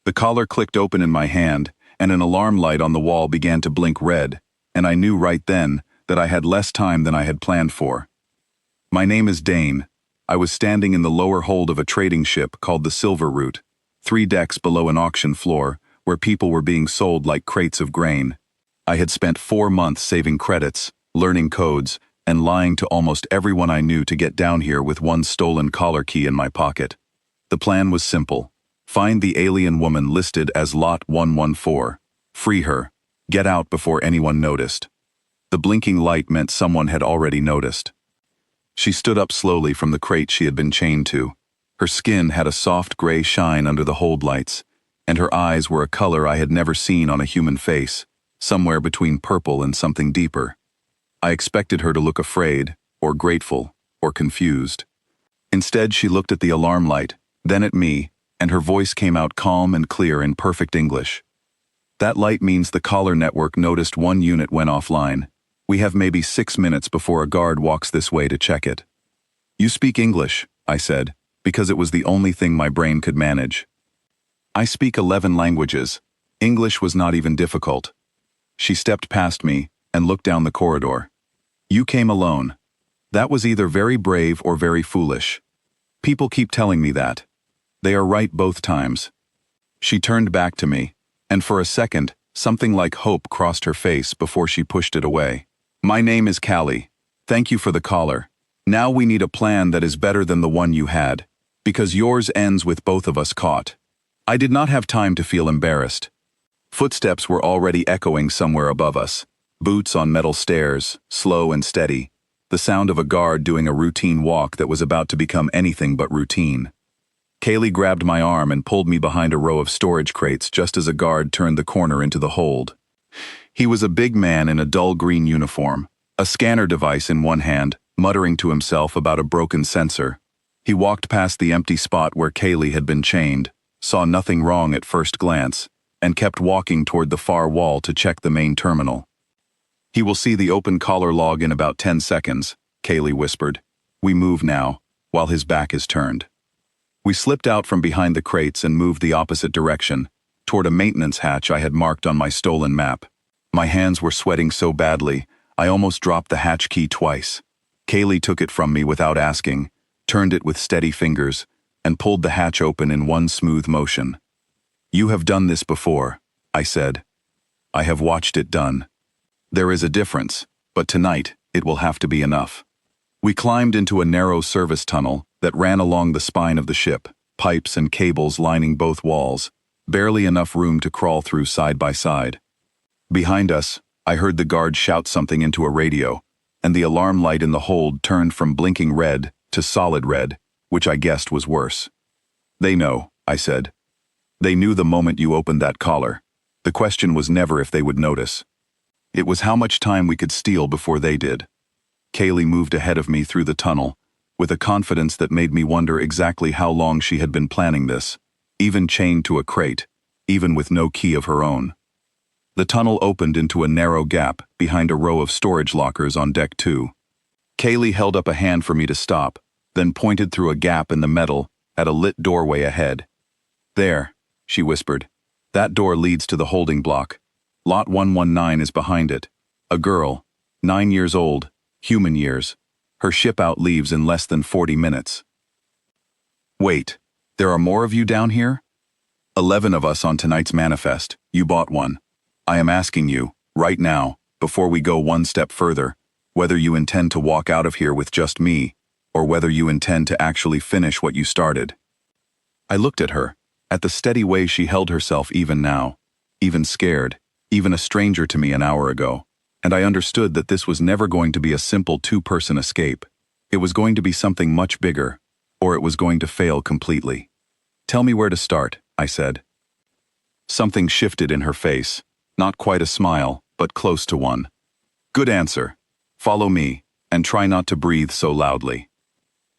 The collar clicked open in my hand, and an alarm light on the wall began to blink red, and I knew right then that I had less time than I had planned for. My name is Dane. I was standing in the lower hold of a trading ship called the Silver Route, 3 decks below an auction floor, where people were being sold like crates of grain. I had spent 4 months saving credits, learning codes, and lying to almost everyone I knew to get down here with one stolen collar key in my pocket. The plan was simple. Find the alien woman listed as Lot 114. Free her. Get out before anyone noticed. The blinking light meant someone had already noticed. She stood up slowly from the crate she had been chained to. Her skin had a soft gray shine under the hold lights, and her eyes were a color I had never seen on a human face, somewhere between purple and something deeper. I expected her to look afraid, or grateful, or confused. Instead, she looked at the alarm light, then at me, and her voice came out calm and clear in perfect English. That light means the collar network noticed one unit went offline. We have maybe 6 minutes before a guard walks this way to check it. You speak English, I said, because it was the only thing my brain could manage. I speak 11 languages. English was not even difficult. She stepped past me and looked down the corridor. You came alone. That was either very brave or very foolish. People keep telling me that. They are right both times. She turned back to me, and for a second, something like hope crossed her face before she pushed it away. My name is Callie. Thank you for the collar. Now we need a plan that is better than the one you had, because yours ends with both of us caught. I did not have time to feel embarrassed. Footsteps were already echoing somewhere above us. Boots on metal stairs, slow and steady. The sound of a guard doing a routine walk that was about to become anything but routine. Kaylee grabbed my arm and pulled me behind a row of storage crates just as a guard turned the corner into the hold. He was a big man in a dull green uniform, a scanner device in one hand, muttering to himself about a broken sensor. He walked past the empty spot where Kaylee had been chained, saw nothing wrong at first glance, and kept walking toward the far wall to check the main terminal. He will see the open collar log in about 10 seconds, Kaylee whispered. We move now, while his back is turned. We slipped out from behind the crates and moved the opposite direction, toward a maintenance hatch I had marked on my stolen map. My hands were sweating so badly, I almost dropped the hatch key twice. Kaylee took it from me without asking, turned it with steady fingers, and pulled the hatch open in one smooth motion. You have done this before, I said. I have watched it done. There is a difference, but tonight it will have to be enough. We climbed into a narrow service tunnel that ran along the spine of the ship, pipes and cables lining both walls, barely enough room to crawl through side by side. Behind us, I heard the guard shout something into a radio, and the alarm light in the hold turned from blinking red to solid red, which I guessed was worse. They know, I said. They knew the moment you opened that collar. The question was never if they would notice. It was how much time we could steal before they did. Kaylee moved ahead of me through the tunnel, with a confidence that made me wonder exactly how long she had been planning this, even chained to a crate, even with no key of her own. The tunnel opened into a narrow gap behind a row of storage lockers on deck 2. Kaylee held up a hand for me to stop, then pointed through a gap in the metal at a lit doorway ahead. There, she whispered. That door leads to the holding block. Lot 119 is behind it. A girl, 9 years old, human years. Her ship out leaves in less than 40 minutes. Wait, there are more of you down here? 11 of us on tonight's manifest. You bought one. I am asking you, right now, before we go one step further, whether you intend to walk out of here with just me, or whether you intend to actually finish what you started. I looked at her, at the steady way she held herself even now, even scared, even a stranger to me an hour ago, and I understood that this was never going to be a simple 2-person escape. It was going to be something much bigger, or it was going to fail completely. Tell me where to start, I said. Something shifted in her face, not quite a smile, but close to one. Good answer. Follow me, and try not to breathe so loudly.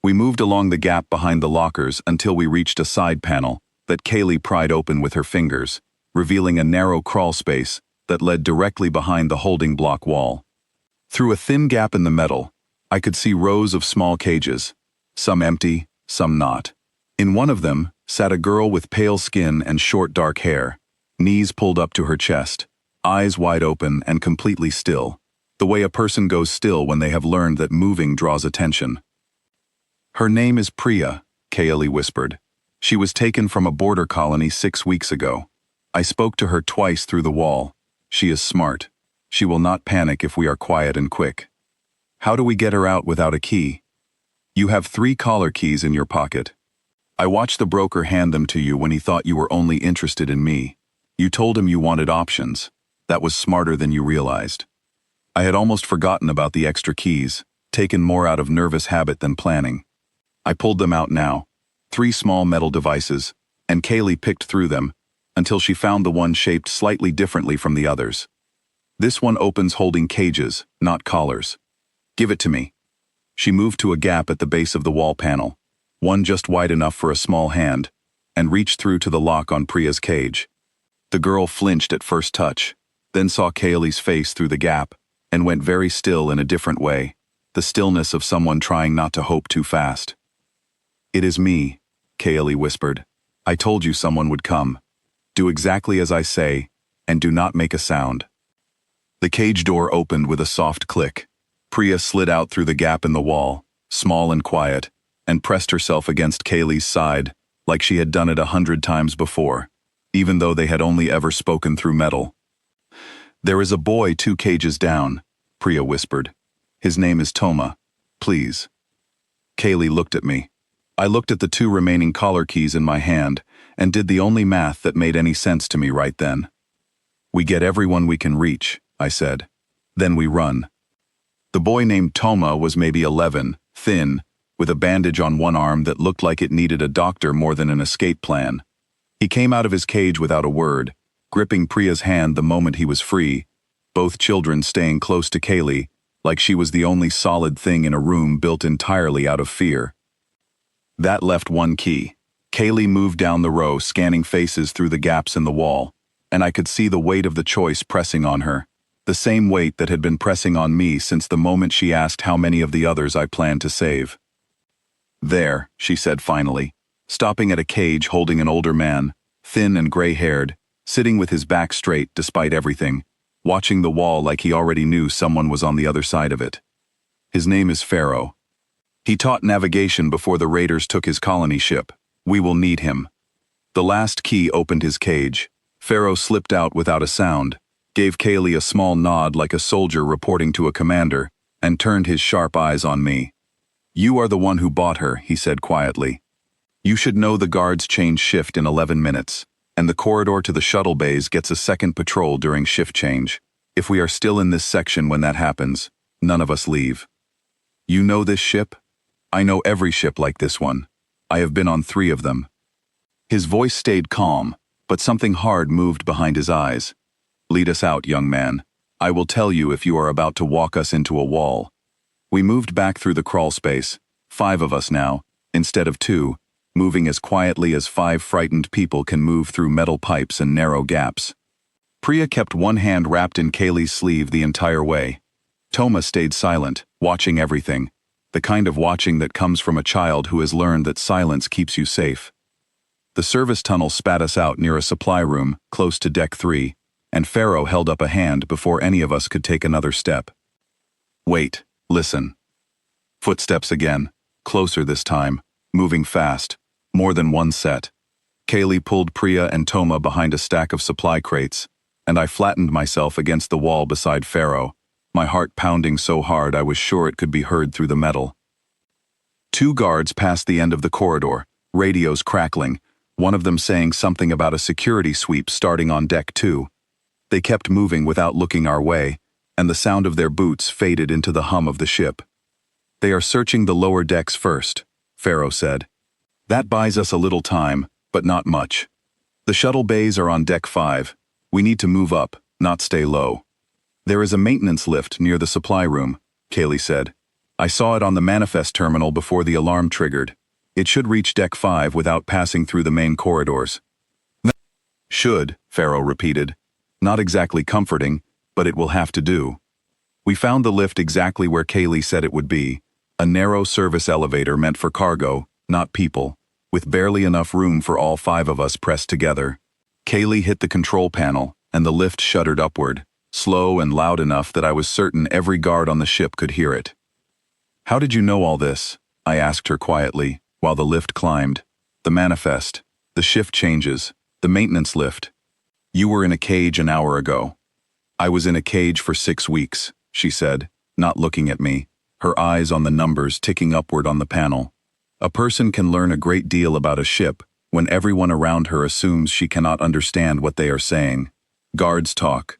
We moved along the gap behind the lockers until we reached a side panel that Kaylee pried open with her fingers, revealing a narrow crawl space that led directly behind the holding block wall. Through a thin gap in the metal, I could see rows of small cages, some empty, some not. In one of them sat a girl with pale skin and short dark hair, knees pulled up to her chest, eyes wide open and completely still, the way a person goes still when they have learned that moving draws attention. "Her name is Priya," Kaeli whispered. "She was taken from a border colony 6 weeks ago. I spoke to her twice through the wall. She is smart. She will not panic if we are quiet and quick." "How do we get her out without a key?" "You have 3 collar keys in your pocket. I watched the broker hand them to you when he thought you were only interested in me. You told him you wanted options. That was smarter than you realized." I had almost forgotten about the extra keys, taken more out of nervous habit than planning. I pulled them out now, 3 small metal devices, and Kaeli picked through them, until she found the one shaped slightly differently from the others. "This one opens holding cages, not collars. Give it to me." She moved to a gap at the base of the wall panel, one just wide enough for a small hand, and reached through to the lock on Priya's cage. The girl flinched at first touch, then saw Kaeli's face through the gap, and went very still in a different way, the stillness of someone trying not to hope too fast. "It is me," Kaeli whispered. "I told you someone would come. Do exactly as I say, and do not make a sound." The cage door opened with a soft click. Priya slid out through the gap in the wall, small and quiet, and pressed herself against Kaeli's side, like she had done it 100 times before, even though they had only ever spoken through metal. "There is a boy 2 cages down," Priya whispered. "His name is Toma. Please." Kaeli looked at me. I looked at the 2 remaining collar keys in my hand and did the only math that made any sense to me right then. "We get everyone we can reach," I said. "Then we run." The boy named Toma was maybe 11, thin, with a bandage on one arm that looked like it needed a doctor more than an escape plan. He came out of his cage without a word, gripping Priya's hand the moment he was free, both children staying close to Kaeli, like she was the only solid thing in a room built entirely out of fear. That left 1 key. Kaeli moved down the row, scanning faces through the gaps in the wall, and I could see the weight of the choice pressing on her, the same weight that had been pressing on me since the moment she asked how many of the others I planned to save. "There," she said finally, stopping at a cage holding an older man, thin and gray-haired, sitting with his back straight despite everything, watching the wall like he already knew someone was on the other side of it. "His name is Pharaoh. He taught navigation before the raiders took his colony ship. We will need him." The last key opened his cage. Pharaoh slipped out without a sound, gave Kaeli a small nod like a soldier reporting to a commander, and turned his sharp eyes on me. "You are the one who bought her," he said quietly. "You should know the guards change shift in 11 minutes, and the corridor to the shuttle bays gets a second patrol during shift change. If we are still in this section when that happens, none of us leave. You know this ship? I know every ship like this one. I have been on 3 of them." His voice stayed calm, but something hard moved behind his eyes. "Lead us out, young man. I will tell you if you are about to walk us into a wall." We moved back through the crawl space, 5 of us now, instead of 2, moving as quietly as 5 frightened people can move through metal pipes and narrow gaps. Priya kept one hand wrapped in Kaeli's sleeve the entire way. Toma stayed silent, watching everything, the kind of watching that comes from a child who has learned that silence keeps you safe. The service tunnel spat us out near a supply room, close to Deck 3, and Pharaoh held up a hand before any of us could take another step. "Wait, listen." Footsteps again, closer this time, moving fast, more than one set. Kaeli pulled Priya and Toma behind a stack of supply crates, and I flattened myself against the wall beside Pharaoh, my heart pounding so hard I was sure it could be heard through the metal. 2 guards passed the end of the corridor, radios crackling, one of them saying something about a security sweep starting on Deck 2. They kept moving without looking our way, and the sound of their boots faded into the hum of the ship. "They are searching the lower decks first," Pharaoh said. "That buys us a little time, but not much. The shuttle bays are on Deck 5. We need to move up, not stay low." "There is a maintenance lift near the supply room," Kaeli said. "I saw it on the manifest terminal before the alarm triggered. It should reach Deck 5 without passing through the main corridors." "Should," Pharaoh repeated. "Not exactly comforting, but it will have to do." We found the lift exactly where Kaeli said it would be, a narrow service elevator meant for cargo, not people, with barely enough room for all 5 of us pressed together. Kaylee hit the control panel, and the lift shuddered upward, slow and loud enough that I was certain every guard on the ship could hear it. "How did you know all this?" I asked her quietly, while the lift climbed. "The manifest, the shift changes, the maintenance lift. You were in a cage an hour ago." "I was in a cage for 6 weeks," she said, not looking at me, her eyes on the numbers ticking upward on the panel. A person can learn a great deal about a ship when everyone around her assumes she cannot understand what they are saying. Guards talk.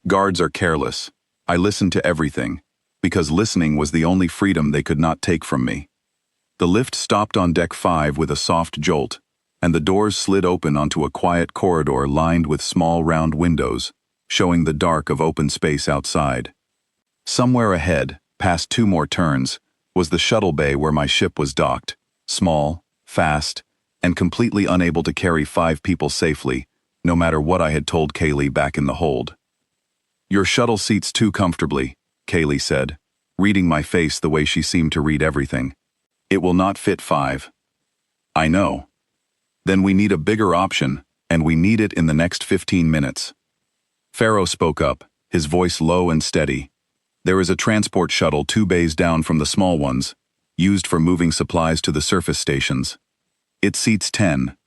Guards are careless. I listened to everything, because listening was the only freedom they could not take from me. The lift stopped on deck 5 with a soft jolt, and the doors slid open onto a quiet corridor lined with small round windows, showing the dark of open space outside. Somewhere ahead, past 2 more turns, was the shuttle bay where my ship was docked, small, fast, and completely unable to carry 5 people safely, no matter what I had told Kaylee back in the hold. "Your shuttle seats too comfortably," Kaylee said, reading my face the way she seemed to read everything. "It will not fit 5. "I know." "Then we need a bigger option, and we need it in the next 15 minutes. Pharaoh spoke up, his voice low and steady. "There is a transport shuttle 2 bays down from the small ones, used for moving supplies to the surface stations. It seats 10.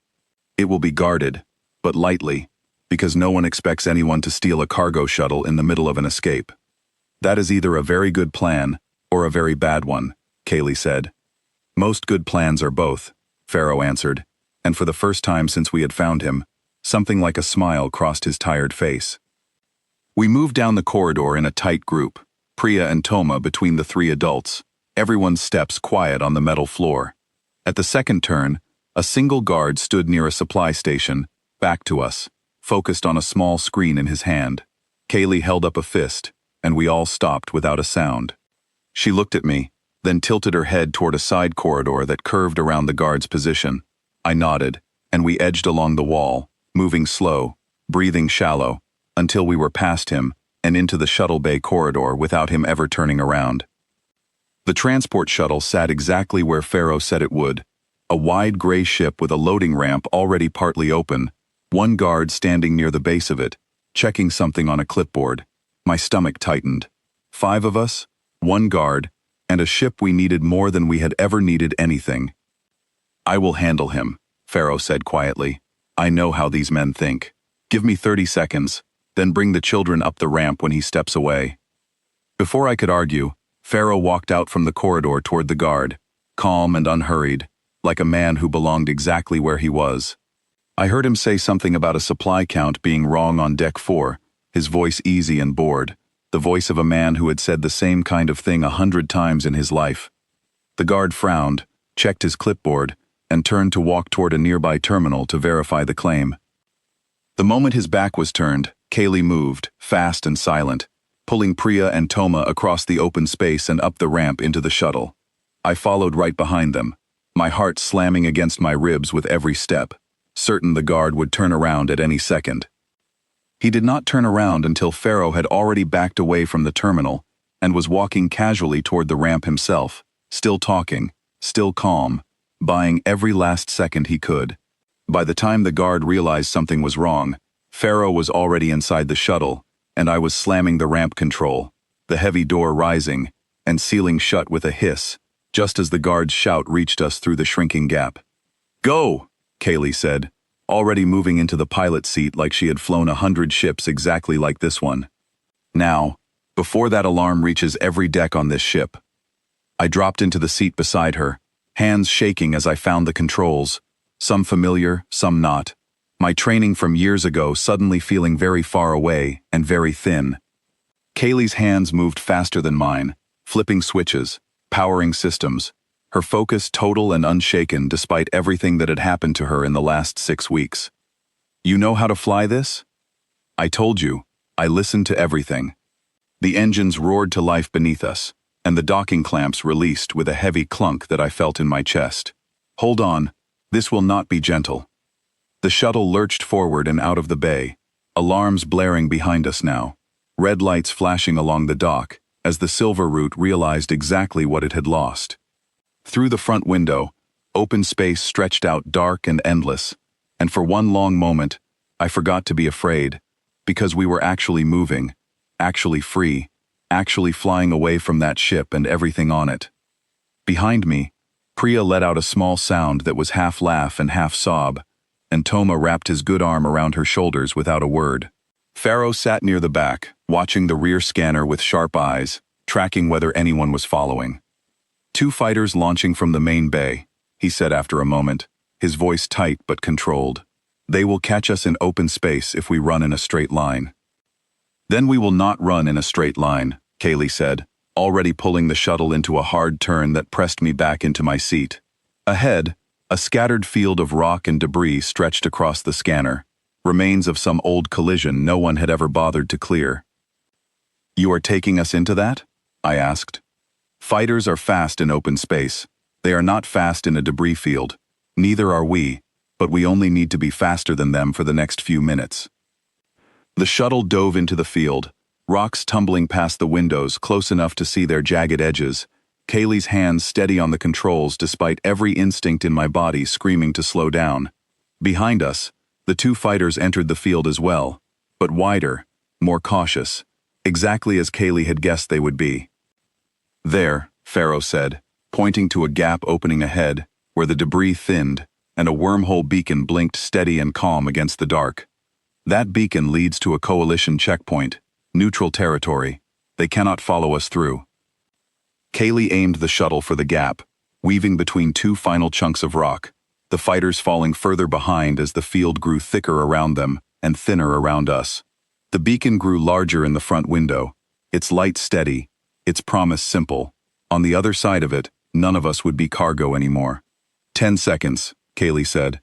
It will be guarded, but lightly, because no one expects anyone to steal a cargo shuttle in the middle of an escape." "That is either a very good plan or a very bad one," Kaylee said. "Most good plans are both," Pharaoh answered, and for the first time since we had found him, something like a smile crossed his tired face. We moved down the corridor in a tight group, Priya and Toma between the 3 adults, everyone's steps quiet on the metal floor. At the second turn, a single guard stood near a supply station, back to us, focused on a small screen in his hand. Kaylee held up a fist, and we all stopped without a sound. She looked at me, then tilted her head toward a side corridor that curved around the guard's position. I nodded, and we edged along the wall, moving slow, breathing shallow, until we were past him and into the shuttle bay corridor without him ever turning around. The transport shuttle sat exactly where Pharaoh said it would, a wide gray ship with a loading ramp already partly open, 1 guard standing near the base of it, checking something on a clipboard. My stomach tightened. 5 of us, 1 guard, and a ship we needed more than we had ever needed anything. "I will handle him," Pharaoh said quietly. "I know how these men think. Give me 30 seconds, then bring the children up the ramp when he steps away." Before I could argue, Pharaoh walked out from the corridor toward the guard, calm and unhurried, like a man who belonged exactly where he was. I heard him say something about a supply count being wrong on deck 4, his voice easy and bored, the voice of a man who had said the same kind of thing 100 times in his life. The guard frowned, checked his clipboard, and turned to walk toward a nearby terminal to verify the claim. The moment his back was turned, Kaylee moved, fast and silent, pulling Priya and Toma across the open space and up the ramp into the shuttle. I followed right behind them, my heart slamming against my ribs with every step, certain the guard would turn around at any second. He did not turn around until Pharaoh had already backed away from the terminal and was walking casually toward the ramp himself, still talking, still calm, buying every last second he could. By the time the guard realized something was wrong, Pharaoh was already inside the shuttle, and I was slamming the ramp control, the heavy door rising and sealing shut with a hiss, just as the guard's shout reached us through the shrinking gap. "Go!" Kaylee said, already moving into the pilot's seat like she had flown 100 ships exactly like this one. "Now, before that alarm reaches every deck on this ship." I dropped into the seat beside her, hands shaking as I found the controls, some familiar, some not. My training from years ago suddenly feeling very far away and very thin. Kaylee's hands moved faster than mine, flipping switches, powering systems, her focus total and unshaken despite everything that had happened to her in the last 6 weeks. "You know how to fly this?" "I told you. I listened to everything." The engines roared to life beneath us, and the docking clamps released with a heavy clunk that I felt in my chest. "Hold on. This will not be gentle." The shuttle lurched forward and out of the bay, alarms blaring behind us now, red lights flashing along the dock as the Silver Route realized exactly what it had lost. Through the front window, Open space stretched out dark and endless, and for one long moment, I forgot to be afraid, because we were actually moving, actually free, actually flying away from that ship and everything on it. Behind me, Priya let out a small sound that was half laugh and half sob, and Toma wrapped his good arm around her shoulders without a word. Pharaoh sat near the back, watching the rear scanner with sharp eyes, tracking whether anyone was following. 2 fighters launching from the main bay, he said after a moment, his voice tight but controlled. They will catch us in open space if we run in a straight line. Then we will not run in a straight line, Kaylee said, already pulling the shuttle into a hard turn that pressed me back into my seat. Ahead, a scattered field of rock and debris stretched across the scanner, remains of some old collision no one had ever bothered to clear. You are taking us into that? I asked. Fighters are fast in open space. They are not fast in a debris field. Neither are we, but we only need to be faster than them for the next few minutes. The shuttle dove into the field, rocks tumbling past the windows close enough to see their jagged edges, Kaylee's hands steady on the controls despite every instinct in my body screaming to slow down. Behind us, the 2 fighters entered the field as well, but wider, more cautious, exactly as Kaylee had guessed they would be. There, Pharaoh said, pointing to a gap opening ahead, where the debris thinned, and a wormhole beacon blinked steady and calm against the dark. That beacon leads to a coalition checkpoint, neutral territory. They cannot follow us through. Kaylee aimed the shuttle for the gap, weaving between 2 final chunks of rock, the fighters falling further behind as the field grew thicker around them and thinner around us. The beacon grew larger in the front window, its light steady, its promise simple. On the other side of it, none of us would be cargo anymore. 10 seconds, Kaylee said.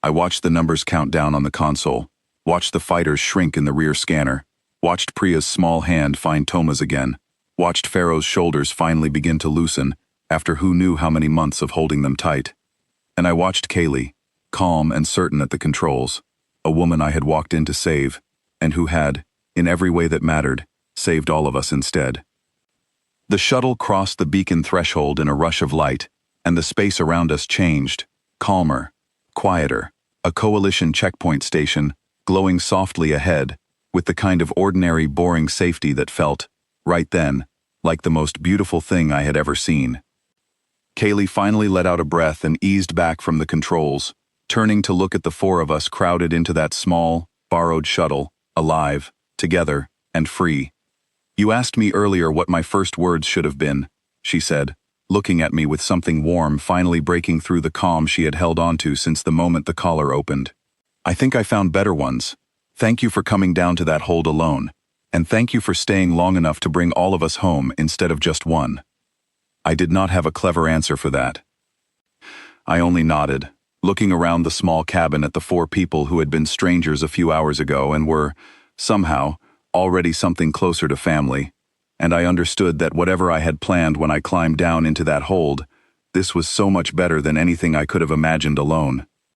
I watched the numbers count down on the console, watched the fighters shrink in the rear scanner, watched Priya's small hand find Toma's again, watched Pharaoh's shoulders finally begin to loosen after who knew how many months of holding them tight. And I watched Kaylee, calm and certain at the controls, a woman I had walked in to save, and who had, in every way that mattered, saved all of us instead. The shuttle crossed the beacon threshold in a rush of light, and the space around us changed, calmer, quieter, a coalition checkpoint station, glowing softly ahead, with the kind of ordinary boring safety that felt, right then, like the most beautiful thing I had ever seen. Kaylee finally let out a breath and eased back from the controls, turning to look at the 4 of us crowded into that small, borrowed shuttle, alive, together, and free. You asked me earlier what my first words should have been, she said, looking at me with something warm finally breaking through the calm she had held onto since the moment the collar opened. I think I found better ones. Thank you for coming down to that hold alone, and thank you for staying long enough to bring all of us home instead of just one. I did not have a clever answer for that. I only nodded, looking around the small cabin at the 4 people who had been strangers a few hours ago and were, somehow, already something closer to family, and I understood that whatever I had planned when I climbed down into that hold, this was so much better than anything I could have imagined alone.